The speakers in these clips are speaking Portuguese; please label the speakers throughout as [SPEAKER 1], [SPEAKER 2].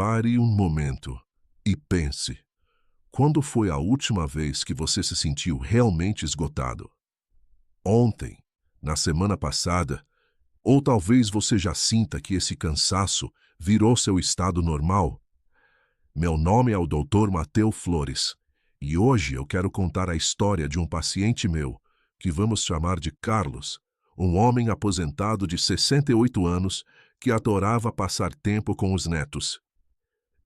[SPEAKER 1] Pare um momento e pense. Quando foi a última vez que você se sentiu realmente esgotado? Ontem? Na semana passada? Ou talvez você já sinta que esse cansaço virou seu estado normal? Meu nome é o Dr. Mateu Flores e hoje eu quero contar a história de um paciente meu, que vamos chamar de Carlos, um homem aposentado de 68 anos que adorava passar tempo com os netos.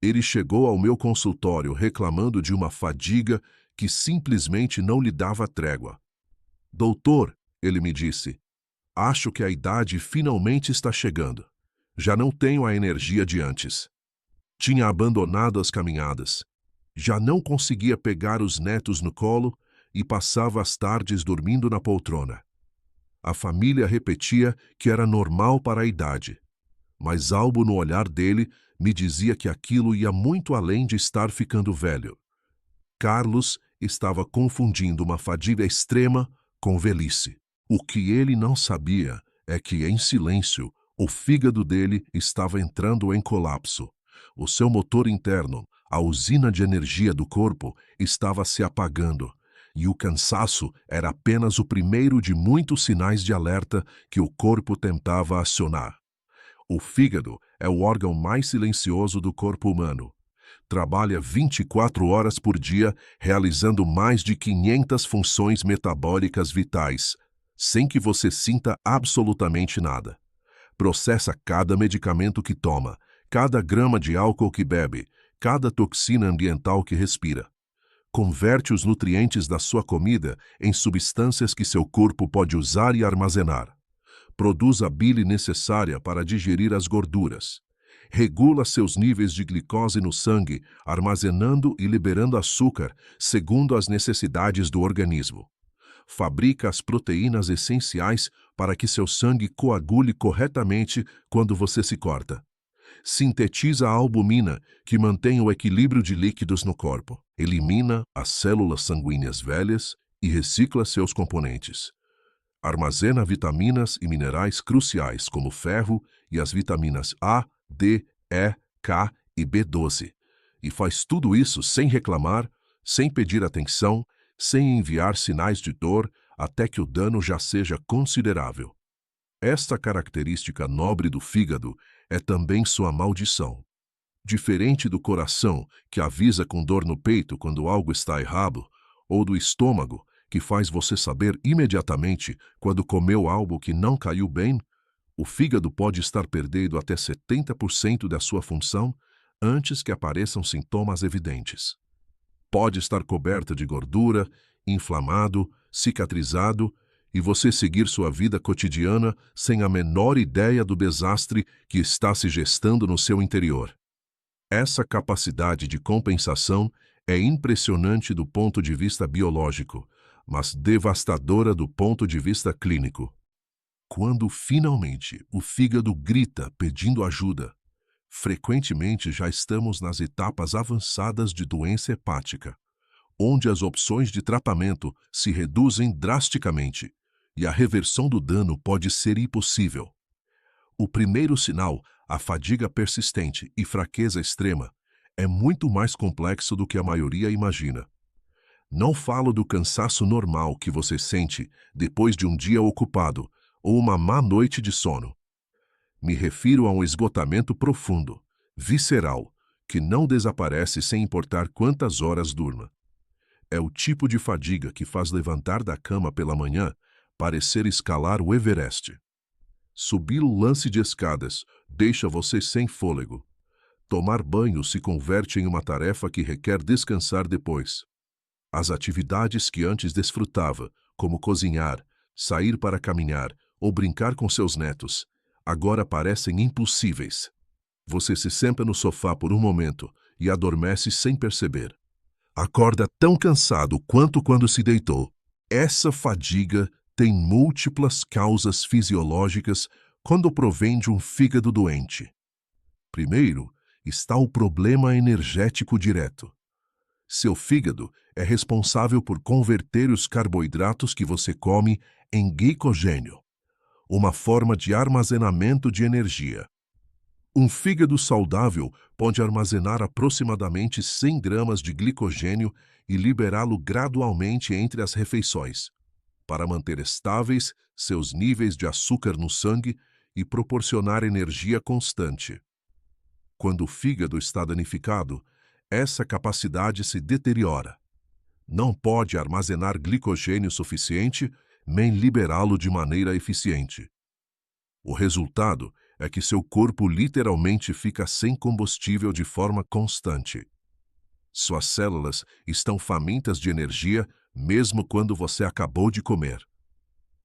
[SPEAKER 1] Ele chegou ao meu consultório reclamando de uma fadiga que simplesmente não lhe dava trégua. Doutor, ele me disse, acho que a idade finalmente está chegando. Já não tenho a energia de antes. Tinha abandonado as caminhadas. Já não conseguia pegar os netos no colo e passava as tardes dormindo na poltrona. A família repetia que era normal para a idade, mas algo no olhar dele me dizia que aquilo ia muito além de estar ficando velho. Carlos estava confundindo uma fadiga extrema com velhice. O que ele não sabia é que, em silêncio, o fígado dele estava entrando em colapso. O seu motor interno, a usina de energia do corpo, estava se apagando, e o cansaço era apenas o primeiro de muitos sinais de alerta que o corpo tentava acionar. O fígado é o órgão mais silencioso do corpo humano. Trabalha 24 horas por dia, realizando mais de 500 funções metabólicas vitais, sem que você sinta absolutamente nada. Processa cada medicamento que toma, cada grama de álcool que bebe, cada toxina ambiental que respira. Converte os nutrientes da sua comida em substâncias que seu corpo pode usar e armazenar. Produz a bile necessária para digerir as gorduras. Regula seus níveis de glicose no sangue, armazenando e liberando açúcar segundo as necessidades do organismo. Fabrica as proteínas essenciais para que seu sangue coagule corretamente quando você se corta. Sintetiza a albumina, que mantém o equilíbrio de líquidos no corpo. Elimina as células sanguíneas velhas e recicla seus componentes. Armazena vitaminas e minerais cruciais como ferro e as vitaminas A, D, E, K e B12. E faz tudo isso sem reclamar, sem pedir atenção, sem enviar sinais de dor até que o dano já seja considerável. Esta característica nobre do fígado é também sua maldição. Diferente do coração, que avisa com dor no peito quando algo está errado, ou do estômago, que faz você saber imediatamente quando comeu algo que não caiu bem, o fígado pode estar perdendo até 70% da sua função antes que apareçam sintomas evidentes. Pode estar coberto de gordura, inflamado, cicatrizado, e você seguir sua vida cotidiana sem a menor ideia do desastre que está se gestando no seu interior. Essa capacidade de compensação é impressionante do ponto de vista biológico, mas devastadora do ponto de vista clínico. Quando finalmente o fígado grita pedindo ajuda, frequentemente já estamos nas etapas avançadas de doença hepática, onde as opções de tratamento se reduzem drasticamente e a reversão do dano pode ser impossível. O primeiro sinal, a fadiga persistente e fraqueza extrema, é muito mais complexo do que a maioria imagina. Não falo do cansaço normal que você sente depois de um dia ocupado ou uma má noite de sono. Me refiro a um esgotamento profundo, visceral, que não desaparece sem importar quantas horas durma. É o tipo de fadiga que faz levantar da cama pela manhã parecer escalar o Everest. Subir o lance de escadas deixa você sem fôlego. Tomar banho se converte em uma tarefa que requer descansar depois. As atividades que antes desfrutava, como cozinhar, sair para caminhar ou brincar com seus netos, agora parecem impossíveis. Você se senta no sofá por um momento e adormece sem perceber. Acorda tão cansado quanto quando se deitou. Essa fadiga tem múltiplas causas fisiológicas quando provém de um fígado doente. Primeiro, está o problema energético direto. Seu fígado é responsável por converter os carboidratos que você come em glicogênio, uma forma de armazenamento de energia. Um fígado saudável pode armazenar aproximadamente 100 gramas de glicogênio e liberá-lo gradualmente entre as refeições, para manter estáveis seus níveis de açúcar no sangue e proporcionar energia constante. Quando o fígado está danificado, essa capacidade se deteriora. Não pode armazenar glicogênio suficiente nem liberá-lo de maneira eficiente. O resultado é que seu corpo literalmente fica sem combustível de forma constante. Suas células estão famintas de energia mesmo quando você acabou de comer.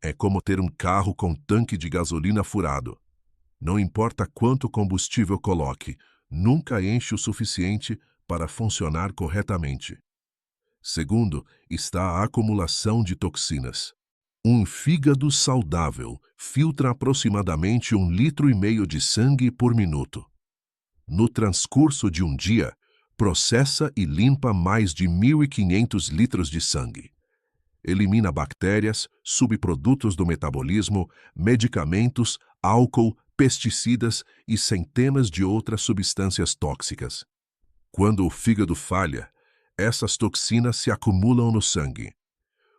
[SPEAKER 1] É como ter um carro com tanque de gasolina furado. Não importa quanto combustível coloque, nunca enche o suficiente para funcionar corretamente. Segundo, está a acumulação de toxinas. Um fígado saudável filtra aproximadamente 1,5 litro de sangue por minuto. No transcurso de um dia, processa e limpa mais de 1.500 litros de sangue. Elimina bactérias, subprodutos do metabolismo, medicamentos, álcool, pesticidas e centenas de outras substâncias tóxicas. Quando o fígado falha, essas toxinas se acumulam no sangue.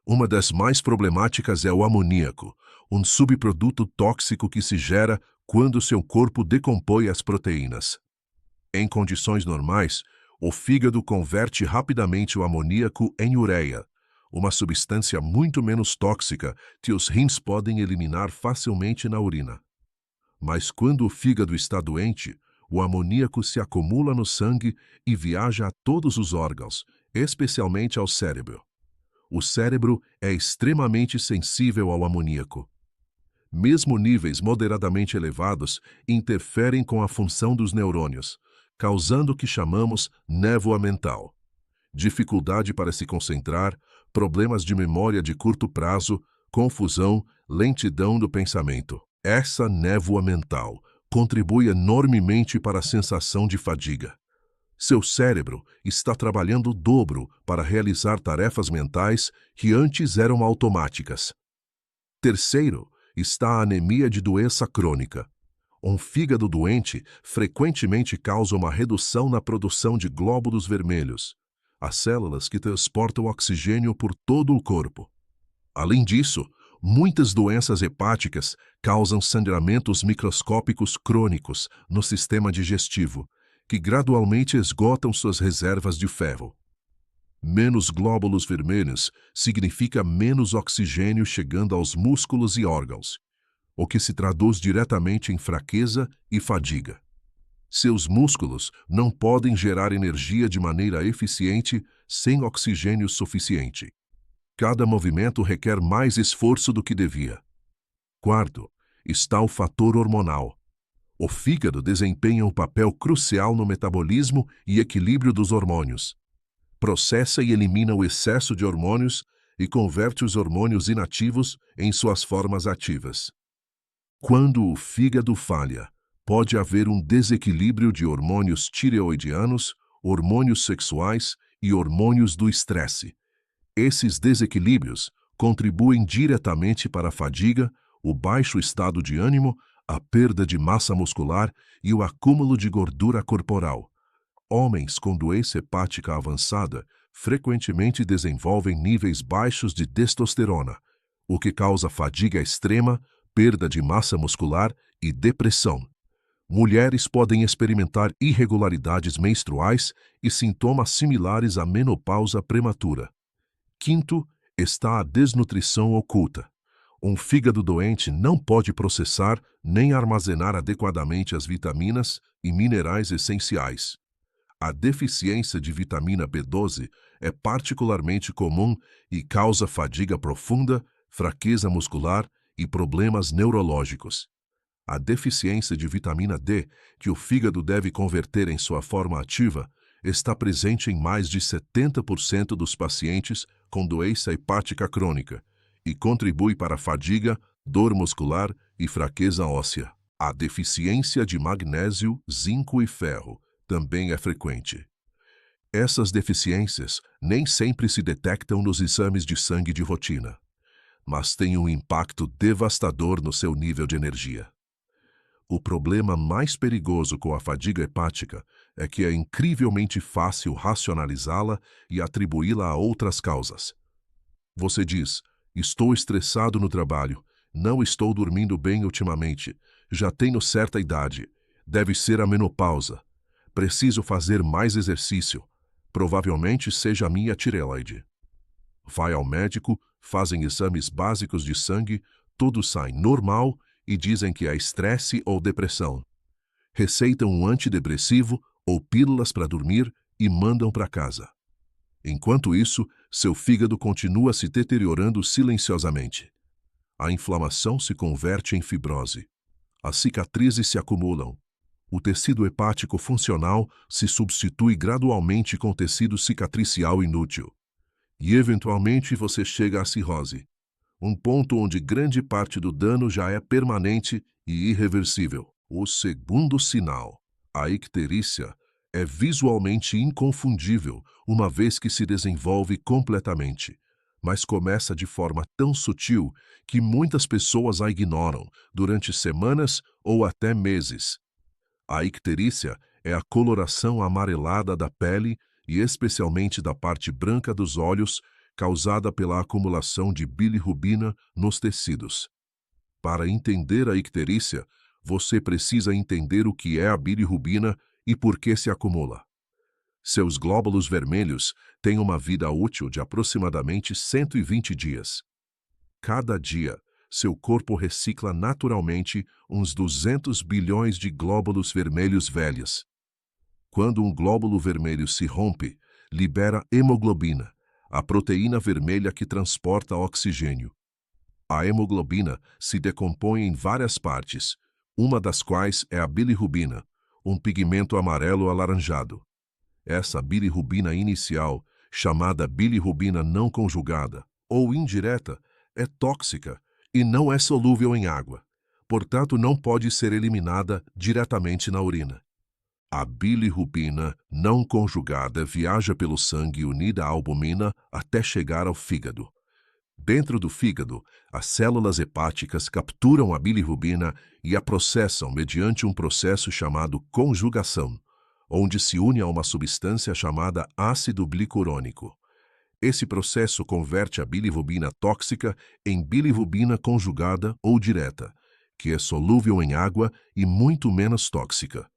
[SPEAKER 1] Uma das mais problemáticas é o amoníaco, um subproduto tóxico que se gera quando seu corpo decompõe as proteínas. Em condições normais, o fígado converte rapidamente o amoníaco em ureia, uma substância muito menos tóxica que os rins podem eliminar facilmente na urina. Mas quando o fígado está doente, o amoníaco se acumula no sangue e viaja a todos os órgãos, especialmente ao cérebro. O cérebro é extremamente sensível ao amoníaco. Mesmo níveis moderadamente elevados interferem com a função dos neurônios, causando o que chamamos névoa mental. Dificuldade para se concentrar, problemas de memória de curto prazo, confusão, lentidão do pensamento. Essa névoa mental contribui enormemente para a sensação de fadiga. Seu cérebro está trabalhando o dobro para realizar tarefas mentais que antes eram automáticas. Terceiro, está a anemia de doença crônica. Um fígado doente frequentemente causa uma redução na produção de glóbulos vermelhos, as células que transportam oxigênio por todo o corpo. Além disso, muitas doenças hepáticas causam sangramentos microscópicos crônicos no sistema digestivo, que gradualmente esgotam suas reservas de ferro. Menos glóbulos vermelhos significa menos oxigênio chegando aos músculos e órgãos, o que se traduz diretamente em fraqueza e fadiga. Seus músculos não podem gerar energia de maneira eficiente sem oxigênio suficiente. Cada movimento requer mais esforço do que devia. Quarto, está o fator hormonal. O fígado desempenha um papel crucial no metabolismo e equilíbrio dos hormônios. Processa e elimina o excesso de hormônios e converte os hormônios inativos em suas formas ativas. Quando o fígado falha, pode haver um desequilíbrio de hormônios tireoidianos, hormônios sexuais e hormônios do estresse. Esses desequilíbrios contribuem diretamente para a fadiga, o baixo estado de ânimo, a perda de massa muscular e o acúmulo de gordura corporal. Homens com doença hepática avançada frequentemente desenvolvem níveis baixos de testosterona, o que causa fadiga extrema, perda de massa muscular e depressão. Mulheres podem experimentar irregularidades menstruais e sintomas similares à menopausa prematura. Quinto, está a desnutrição oculta. Um fígado doente não pode processar nem armazenar adequadamente as vitaminas e minerais essenciais. A deficiência de vitamina B12 é particularmente comum e causa fadiga profunda, fraqueza muscular e problemas neurológicos. A deficiência de vitamina D, que o fígado deve converter em sua forma ativa, está presente em mais de 70% dos pacientes com doença hepática crônica e contribui para a fadiga, dor muscular e fraqueza óssea. A deficiência de magnésio, zinco e ferro também é frequente. Essas deficiências nem sempre se detectam nos exames de sangue de rotina, mas têm um impacto devastador no seu nível de energia. O problema mais perigoso com a fadiga hepática é que é incrivelmente fácil racionalizá-la e atribuí-la a outras causas. Você diz: estou estressado no trabalho, não estou dormindo bem ultimamente, já tenho certa idade, deve ser a menopausa, preciso fazer mais exercício, provavelmente seja a minha tireoide. Vai ao médico, fazem exames básicos de sangue, tudo sai normal e dizem que é estresse ou depressão. Receitam um antidepressivo ou pílulas para dormir e mandam para casa. Enquanto isso, seu fígado continua se deteriorando silenciosamente. A inflamação se converte em fibrose. As cicatrizes se acumulam. O tecido hepático funcional se substitui gradualmente com tecido cicatricial inútil. E, eventualmente, você chega à cirrose, um ponto onde grande parte do dano já é permanente e irreversível. O segundo sinal, a icterícia, é visualmente inconfundível, uma vez que se desenvolve completamente, mas começa de forma tão sutil que muitas pessoas a ignoram durante semanas ou até meses. A icterícia é a coloração amarelada da pele e especialmente da parte branca dos olhos, causada pela acumulação de bilirrubina nos tecidos. Para entender a icterícia, você precisa entender o que é a bilirrubina e por que se acumula. Seus glóbulos vermelhos têm uma vida útil de aproximadamente 120 dias. Cada dia, seu corpo recicla naturalmente uns 200 bilhões de glóbulos vermelhos velhos. Quando um glóbulo vermelho se rompe, libera hemoglobina, a proteína vermelha que transporta oxigênio. A hemoglobina se decompõe em várias partes, uma das quais é a bilirrubina, um pigmento amarelo alaranjado. Essa bilirrubina inicial, chamada bilirrubina não conjugada ou indireta, é tóxica e não é solúvel em água, portanto não pode ser eliminada diretamente na urina. A bilirrubina não conjugada viaja pelo sangue unida à albumina até chegar ao fígado. Dentro do fígado, as células hepáticas capturam a bilirrubina e a processam mediante um processo chamado conjugação, onde se une a uma substância chamada ácido glicurônico. Esse processo converte a bilirrubina tóxica em bilirrubina conjugada ou direta, que é solúvel em água e muito menos tóxica.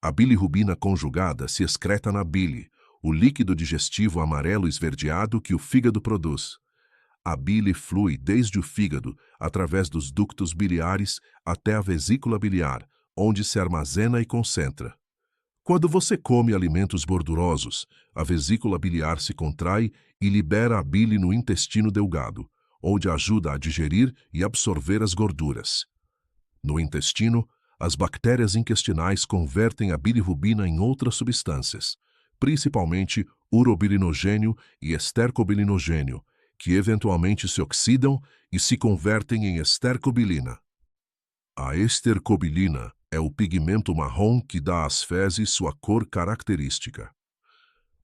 [SPEAKER 1] A bilirrubina conjugada se excreta na bile, o líquido digestivo amarelo esverdeado que o fígado produz. A bile flui desde o fígado, através dos ductos biliares, até a vesícula biliar, onde se armazena e concentra. Quando você come alimentos gordurosos, a vesícula biliar se contrai e libera a bile no intestino delgado, onde ajuda a digerir e absorver as gorduras. No intestino, as bactérias intestinais convertem a bilirrubina em outras substâncias, principalmente urobilinogênio e estercobilinogênio, que eventualmente se oxidam e se convertem em estercobilina. A estercobilina é o pigmento marrom que dá às fezes sua cor característica.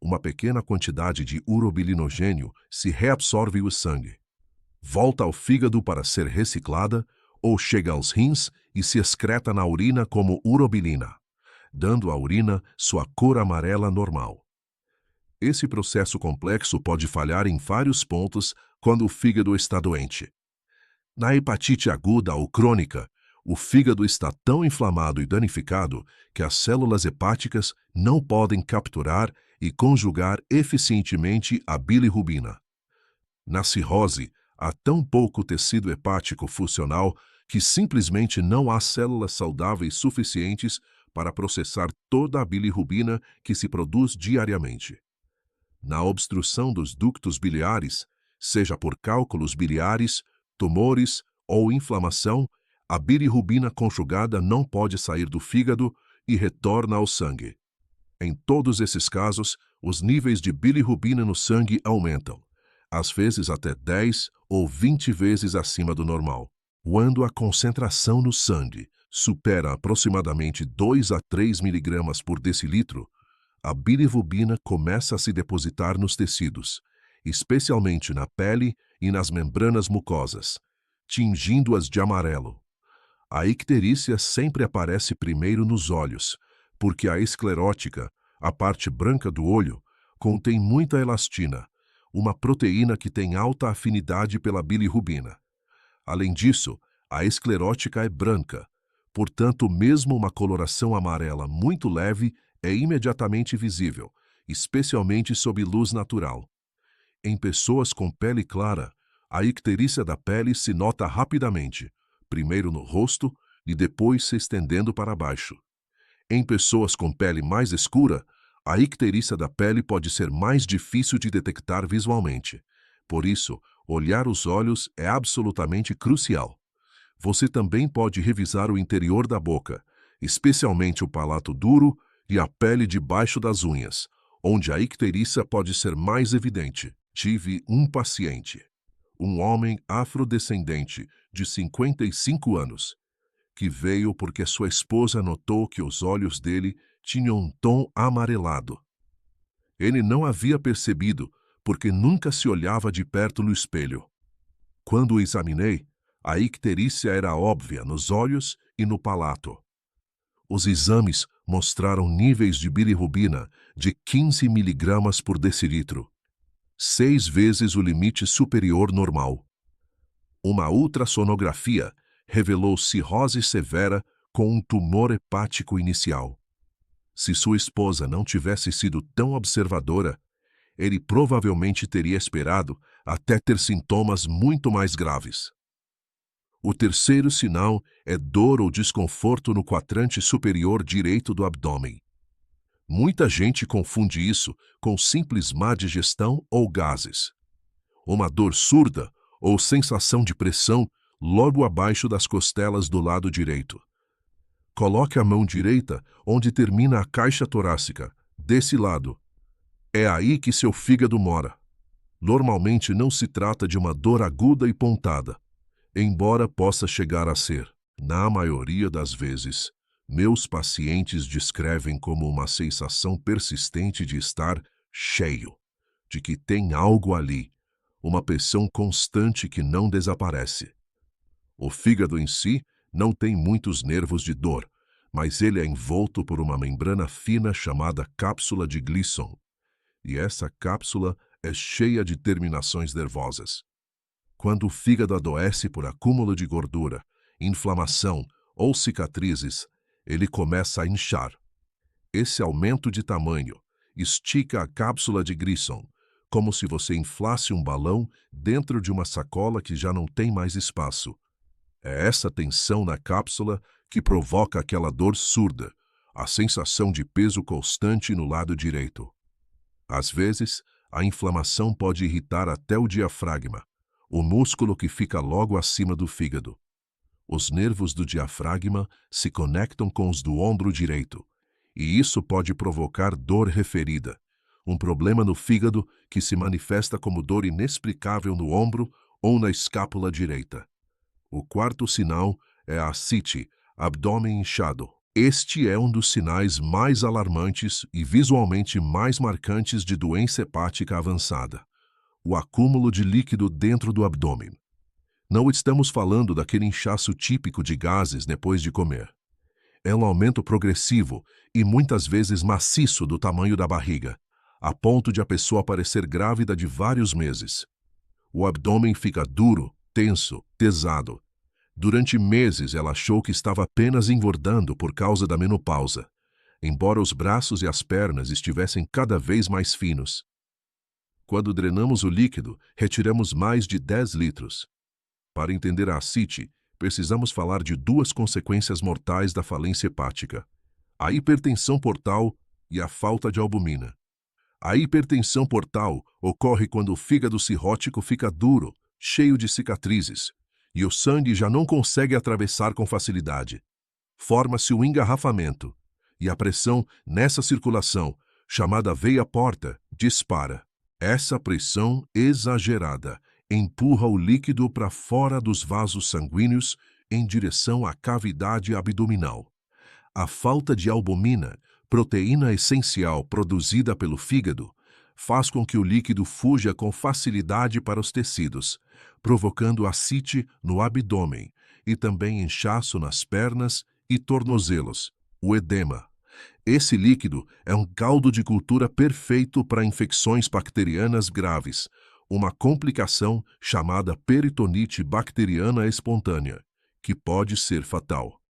[SPEAKER 1] Uma pequena quantidade de urobilinogênio se reabsorve o sangue, volta ao fígado para ser reciclada ou chega aos rins e se excreta na urina como urobilina, dando à urina sua cor amarela normal. Esse processo complexo pode falhar em vários pontos quando o fígado está doente. Na hepatite aguda ou crônica, o fígado está tão inflamado e danificado que as células hepáticas não podem capturar e conjugar eficientemente a bilirrubina. Na cirrose, há tão pouco tecido hepático funcional que simplesmente não há células saudáveis suficientes para processar toda a bilirrubina que se produz diariamente. Na obstrução dos ductos biliares, seja por cálculos biliares, tumores ou inflamação, a bilirrubina conjugada não pode sair do fígado e retorna ao sangue. Em todos esses casos, os níveis de bilirrubina no sangue aumentam, às vezes até 10 ou 20 vezes acima do normal. Quando a concentração no sangue supera aproximadamente 2 a 3 miligramas por decilitro, a bilirrubina começa a se depositar nos tecidos, especialmente na pele e nas membranas mucosas, tingindo-as de amarelo. A icterícia sempre aparece primeiro nos olhos, porque a esclerótica, a parte branca do olho, contém muita elastina, uma proteína que tem alta afinidade pela bilirrubina. Além disso, a esclerótica é branca, portanto, mesmo uma coloração amarela muito leve é imediatamente visível, especialmente sob luz natural. Em pessoas com pele clara, a icterícia da pele se nota rapidamente, primeiro no rosto e depois se estendendo para baixo. Em pessoas com pele mais escura, a icterícia da pele pode ser mais difícil de detectar visualmente. Por isso, olhar os olhos é absolutamente crucial. Você também pode revisar o interior da boca, especialmente o palato duro e a pele debaixo das unhas, onde a icterícia pode ser mais evidente. Tive um paciente, um homem afrodescendente de 55 anos, que veio porque sua esposa notou que os olhos dele tinham um tom amarelado. Ele não havia percebido porque nunca se olhava de perto no espelho. Quando o examinei, a icterícia era óbvia nos olhos e no palato. Os exames mostraram níveis de bilirrubina de 15 miligramas por decilitro, 6 vezes o limite superior normal. Uma ultrassonografia revelou cirrose severa com um tumor hepático inicial. Se sua esposa não tivesse sido tão observadora, ele provavelmente teria esperado até ter sintomas muito mais graves. O terceiro sinal é dor ou desconforto no quadrante superior direito do abdômen. Muita gente confunde isso com simples má digestão ou gases. Uma dor surda ou sensação de pressão logo abaixo das costelas do lado direito. Coloque a mão direita onde termina a caixa torácica, desse lado. É aí que seu fígado mora. Normalmente não se trata de uma dor aguda e pontada, embora possa chegar a ser. Na maioria das vezes, meus pacientes descrevem como uma sensação persistente de estar cheio, de que tem algo ali, uma pressão constante que não desaparece. O fígado em si não tem muitos nervos de dor, mas ele é envolto por uma membrana fina chamada cápsula de Gleason, e essa cápsula é cheia de terminações nervosas. Quando o fígado adoece por acúmulo de gordura, inflamação ou cicatrizes, ele começa a inchar. Esse aumento de tamanho estica a cápsula de Gleason, como se você inflasse um balão dentro de uma sacola que já não tem mais espaço. É essa tensão na cápsula que provoca aquela dor surda, a sensação de peso constante no lado direito. Às vezes, a inflamação pode irritar até o diafragma, o músculo que fica logo acima do fígado. Os nervos do diafragma se conectam com os do ombro direito, e isso pode provocar dor referida, um problema no fígado que se manifesta como dor inexplicável no ombro ou na escápula direita. O quarto sinal é a ascite, abdômen inchado. Este é um dos sinais mais alarmantes e visualmente mais marcantes de doença hepática avançada: o acúmulo de líquido dentro do abdômen. Não estamos falando daquele inchaço típico de gases depois de comer. É um aumento progressivo e muitas vezes maciço do tamanho da barriga, a ponto de a pessoa parecer grávida de vários meses. O abdômen fica duro, tenso, pesado. Durante meses ela achou que estava apenas engordando por causa da menopausa, embora os braços e as pernas estivessem cada vez mais finos. Quando drenamos o líquido, retiramos mais de 10 litros. Para entender a ascite, precisamos falar de duas consequências mortais da falência hepática: a hipertensão portal e a falta de albumina. A hipertensão portal ocorre quando o fígado cirrótico fica duro, cheio de cicatrizes, e o sangue já não consegue atravessar com facilidade. Forma-se um engarrafamento, e a pressão nessa circulação, chamada veia porta, dispara. Essa pressão exagerada empurra o líquido para fora dos vasos sanguíneos em direção à cavidade abdominal. A falta de albumina, proteína essencial produzida pelo fígado, faz com que o líquido fuja com facilidade para os tecidos, provocando ascite no abdômen e também inchaço nas pernas e tornozelos, o edema. Esse líquido é um caldo de cultura perfeito para infecções bacterianas graves, uma complicação chamada peritonite bacteriana espontânea, que pode ser fatal.